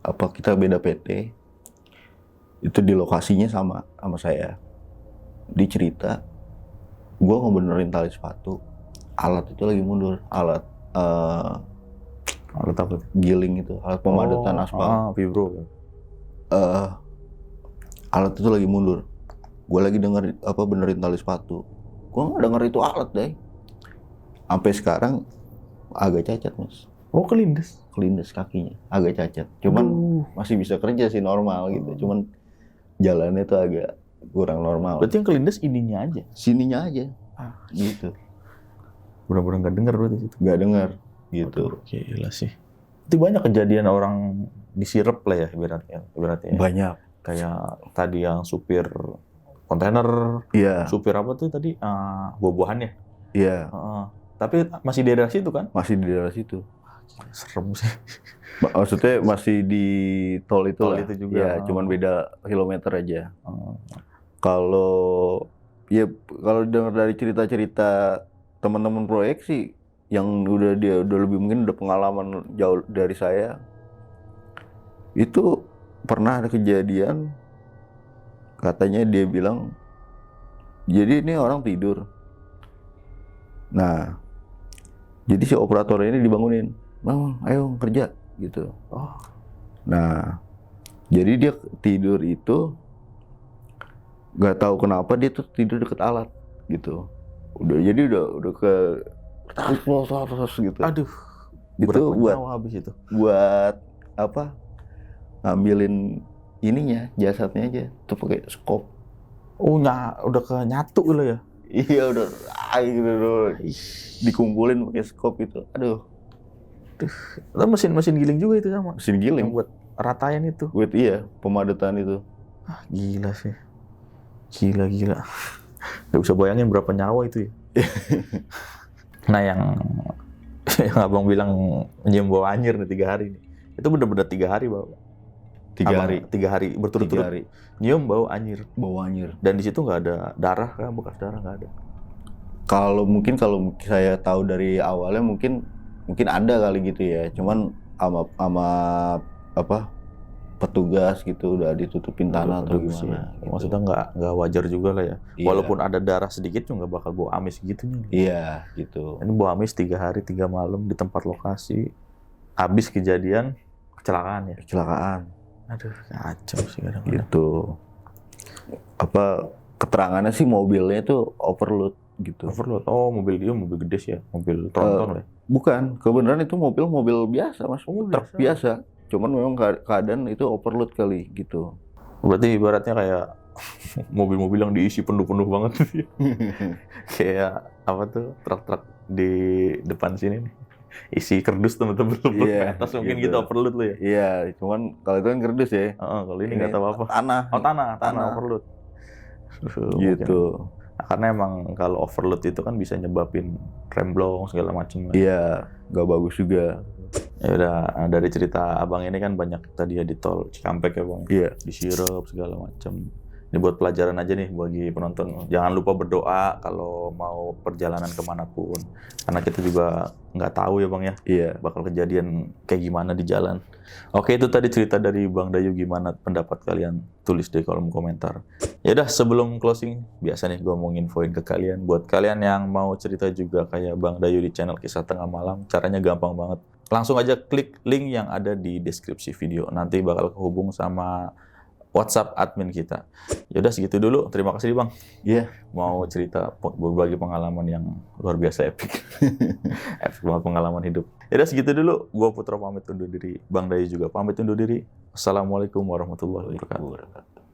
Speaker 1: kita beda PT, itu di lokasinya sama saya. Dia cerita, gue ngebenerin tali sepatu, alat itu lagi mundur, alat
Speaker 2: apa?
Speaker 1: Giling itu, alat pemadatan aspal.
Speaker 2: Vibro.
Speaker 1: Alat itu lagi mundur. Gue lagi benerin tali sepatu. Gue nggak denger itu alat deh. Sampai sekarang agak cacat Mas.
Speaker 2: Oh kelindes
Speaker 1: kakinya, agak cacat. Cuman masih bisa kerja sih normal gitu. Cuman jalannya tuh agak kurang normal.
Speaker 2: Berarti yang kelindes ininya aja?
Speaker 1: Sininya aja. Gitu.
Speaker 2: Bener-bener nggak dengar berarti itu?
Speaker 1: Nggak dengar, gitu.
Speaker 2: Gila sih. Itu banyak kejadian orang disirep lah ya ibaratnya.
Speaker 1: Banyak.
Speaker 2: Kayak tadi yang supir kontainer,
Speaker 1: Iya,
Speaker 2: supir apa tuh tadi, buah-buahan ya?
Speaker 1: iya,
Speaker 2: Tapi masih di daerah situ kan?
Speaker 1: masih di daerah situ.
Speaker 2: Serem sih.
Speaker 1: Maksudnya masih di tol itu
Speaker 2: Tol
Speaker 1: lah.
Speaker 2: itu juga.
Speaker 1: Ya, cuman beda kilometer aja.
Speaker 2: Oh.
Speaker 1: Kalau kalau dengar dari cerita-cerita teman-teman proyek sih, yang dia udah lebih mungkin udah pengalaman jauh dari saya, itu pernah ada kejadian, katanya dia bilang, jadi ini orang tidur. Nah, jadi si operator ini dibangunin, "Bang, ayo kerja," gitu.
Speaker 2: Oh.
Speaker 1: Nah, jadi dia tidur itu nggak tahu kenapa dia tuh tidur deket alat gitu. Udah ke terus gitu.
Speaker 2: Aduh.
Speaker 1: Itu
Speaker 2: Berapa
Speaker 1: buat
Speaker 2: nyawa habis itu?
Speaker 1: apa? Ngambilin ininya, jasadnya aja. Tuh pakai skop.
Speaker 2: Oh, udah ke nyatu lo ya?
Speaker 1: Iya udah dikumpulin pakai skop itu. Aduh,
Speaker 2: Lah mesin giling juga itu sama.
Speaker 1: mesin giling.
Speaker 2: Yang buat ratain itu.
Speaker 1: Buat iya, pemadatan itu.
Speaker 2: Gila sih. Gila. Gak bisa bayangin berapa nyawa itu ya. Nah yang abang bilang nyium bau anyir nih 3 hari nih. Itu bener-bener 3 hari bang. 3 hari berturut-turut.
Speaker 1: 3 hari.
Speaker 2: Nyium bau anyir.
Speaker 1: Bau anyir.
Speaker 2: Dan di situ nggak ada darah kan, bekas darah nggak ada.
Speaker 1: Kalau saya tahu dari awalnya mungkin ada kali gitu ya. Cuman sama apa petugas gitu udah ditutupin tanah atau
Speaker 2: Bagus
Speaker 1: gimana.
Speaker 2: ya.
Speaker 1: Gitu.
Speaker 2: Maksudnya nggak wajar juga lah ya.
Speaker 1: Iya.
Speaker 2: Walaupun ada darah sedikit juga nggak bakal bau amis gitu nih.
Speaker 1: Iya, gitu.
Speaker 2: Ini bau amis 3 hari 3 malam di tempat lokasi. Habis kejadian kecelakaan ya.
Speaker 1: Kecelakaan.
Speaker 2: Aduh, kacau sih kadang-kadang.
Speaker 1: Gitu. Apa keterangannya sih mobilnya itu overload gitu.
Speaker 2: Overload. Oh, mobil dia mobil gede sih ya, mobil tronton lah.
Speaker 1: Bukan, kebenaran itu mobil biasa, Mas.
Speaker 2: Oh,
Speaker 1: Truk biasa. Cuman memang keadaan itu overload kali gitu.
Speaker 2: Berarti ibaratnya kayak mobil-mobil yang diisi penuh-penuh banget. Kayak apa tuh, truk-truk di depan sini nih. Isi kerdus teman-teman
Speaker 1: Iya,
Speaker 2: atas mungkin
Speaker 1: gitu.
Speaker 2: gitu overload lo ya.
Speaker 1: Iya, cuman kalau itu kan kerdus ya.
Speaker 2: Kalau ini nggak tahu apa.
Speaker 1: Tanah.
Speaker 2: Oh, tanah overload.
Speaker 1: Gitu.
Speaker 2: Nah, karena emang kalau overload itu kan bisa nyebabin remblong segala macam.
Speaker 1: Iya, nggak bagus juga.
Speaker 2: Ya udah, dari cerita abang ini kan banyak tadi ya di tol Cikampek ya bang.
Speaker 1: Iya.
Speaker 2: Disirep segala macam. Ini buat pelajaran aja nih bagi penonton. Jangan lupa berdoa kalau mau perjalanan kemanapun. Karena kita juga nggak tahu ya bang ya.
Speaker 1: Iya.
Speaker 2: Bakal kejadian kayak gimana di jalan. Oke, itu tadi cerita dari Bang Dayu. Gimana pendapat kalian? Tulis di kolom komentar. Ya udah, sebelum closing, biasa nih gue mau nginfoin ke kalian. Buat kalian yang mau cerita juga kayak Bang Dayu di channel Kisah Tengah Malam, caranya gampang banget. Langsung aja klik link yang ada di deskripsi video. Nanti bakal kehubung sama WhatsApp admin kita. Yaudah segitu dulu. Terima kasih Bang.
Speaker 1: Iya.
Speaker 2: Mau cerita berbagi pengalaman yang luar biasa epic. Epic banget pengalaman hidup. Yaudah segitu dulu. Gua Putra pamit undur diri. Bang Dayu juga pamit undur diri. Assalamualaikum warahmatullahi wabarakatuh.